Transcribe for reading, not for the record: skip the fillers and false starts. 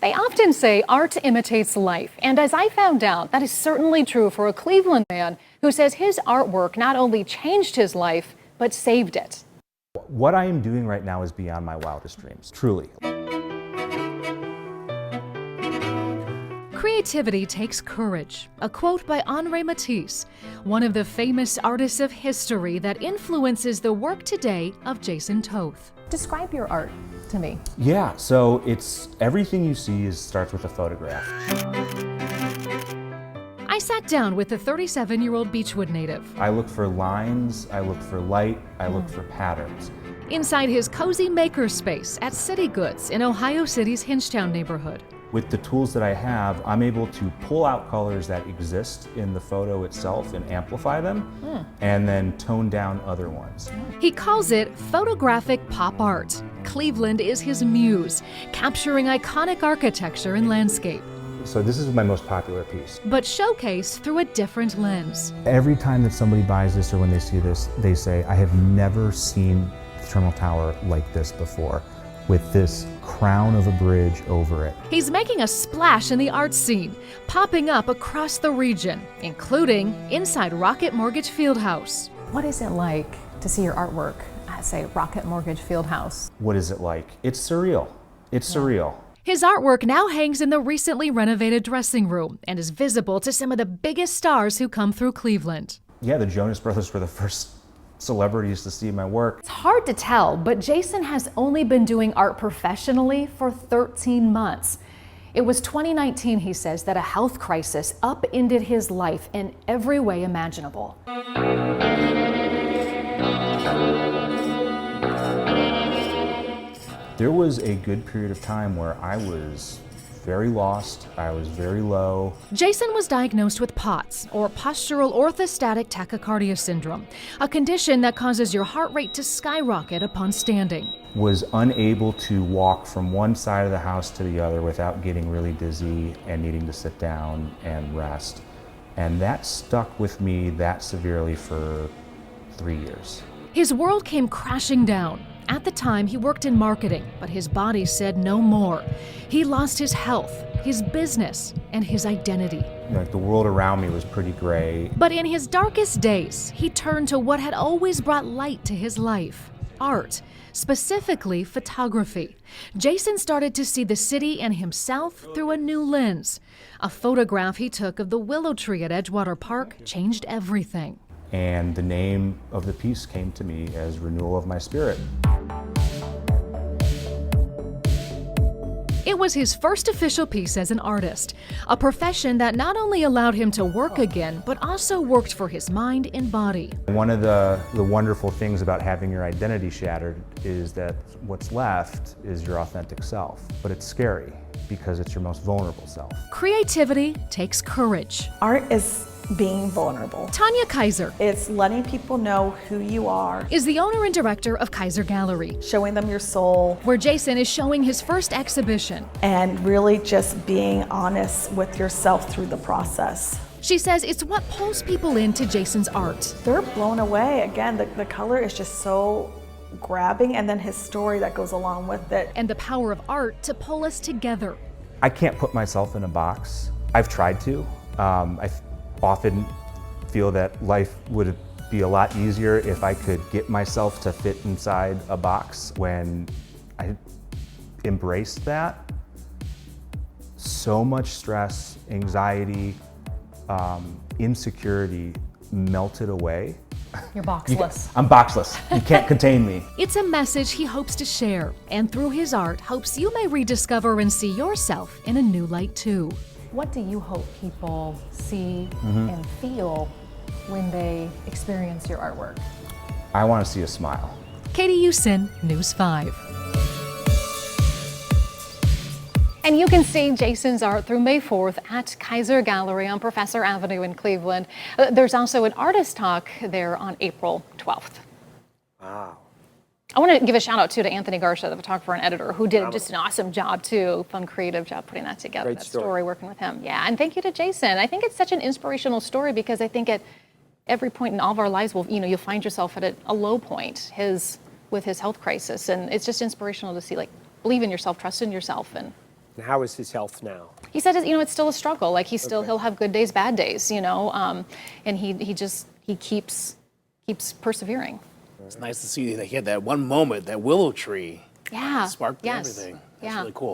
They often say art imitates life, and as I found out, that is certainly true for a Cleveland man who says his artwork not only changed his life, but saved it. What I am doing right now is beyond my wildest dreams, truly. Creativity takes courage. A quote by Henri Matisse, one of the famous artists of history that influences the work today of Jason Toth. Describe your art to me. Yeah, so it's everything you see starts with a photograph. I sat down with the 37-year-old Beechwood native. I look for lines, I look for light, I look for patterns. Inside his cozy makerspace at City Goods in Ohio City's Hingetown neighborhood. With the tools that I have, I'm able to pull out colors that exist in the photo itself and amplify them, and then tone down other ones. He calls it photographic pop art. Cleveland is his muse, capturing iconic architecture and landscape. So this is my most popular piece. But showcased through a different lens. Every time that somebody buys this or when they see this, they say, I have never seen the Terminal Tower like this before, with this crown of a bridge over it. He's making a splash in the art scene, popping up across the region, including inside Rocket Mortgage Fieldhouse. What is it like to see your artwork at, say, Rocket Mortgage Fieldhouse? What is it like? It's surreal. It's surreal. His artwork now hangs in the recently renovated dressing room and is visible to some of the biggest stars who come through Cleveland. Yeah, the Jonas Brothers were the first celebrities to see my work. It's hard to tell, but Jason has only been doing art professionally for 13 months. It was 2019, he says, that a health crisis upended his life in every way imaginable. There was a good period of time where I was very lost, I was very low. Jason was diagnosed with POTS, or postural orthostatic tachycardia syndrome, a condition that causes your heart rate to skyrocket upon standing. Was unable to walk from one side of the house to the other without getting really dizzy and needing to sit down and rest. And that stuck with me that severely for 3 years. His world came crashing down. At the time, he worked in marketing, but his body said no more. He lost his health, his business, and his identity. Like the world around me was pretty gray. But in his darkest days, he turned to what had always brought light to his life: art, specifically photography. Jason started to see the city and himself through a new lens. A photograph he took of the willow tree at Edgewater Park changed everything. And the name of the piece came to me as Renewal of My Spirit. It was his first official piece as an artist, a profession that not only allowed him to work again, but also worked for his mind and body. One of the wonderful things about having your identity shattered is that what's left is your authentic self. But it's scary because it's your most vulnerable self. Creativity takes courage. Art is being vulnerable. Tanya Kaiser It's letting people know who you are, is the owner and director of Kaiser Gallery, showing them your soul, where Jason is showing his first exhibition. and really just being honest with yourself through the process. She says it's what pulls people into Jason's art. They're blown away. Again, the color is just so grabbing, and then his story that goes along with it. And the power of art to pull us together. I can't put myself in a box. I've tried to. I often feel that life would be a lot easier if I could get myself to fit inside a box. When I embraced that, so much stress, anxiety, insecurity melted away. You're boxless. I'm boxless. You can't contain me. It's a message he hopes to share, and through his art, hopes you may rediscover and see yourself in a new light too. What do you hope people see and feel when they experience your artwork? I want to see a smile. Katie Ussin, News 5. And you can see Jason's art through May 4th at Kaiser Gallery on Professor Avenue in Cleveland. There's also an artist talk there on April 12th. Wow. I want to give a shout out too to Anthony Garcia, the photographer and editor, who did just an awesome job too, fun, creative job putting that together. Great that story. working with him. Yeah, and thank you to Jason. I think it's such an inspirational story because I think at every point in all of our lives, you'll find yourself at a low point. With his health crisis, and it's just inspirational to see, like, believe in yourself, trust in yourself, and And how is his health now? He said, you know, it's still a struggle. Like he'll have good days, bad days, you know, and he keeps persevering. It's nice to see that he had that one moment, that willow tree. Yeah. Sparked yes. everything. That's yeah. really cool.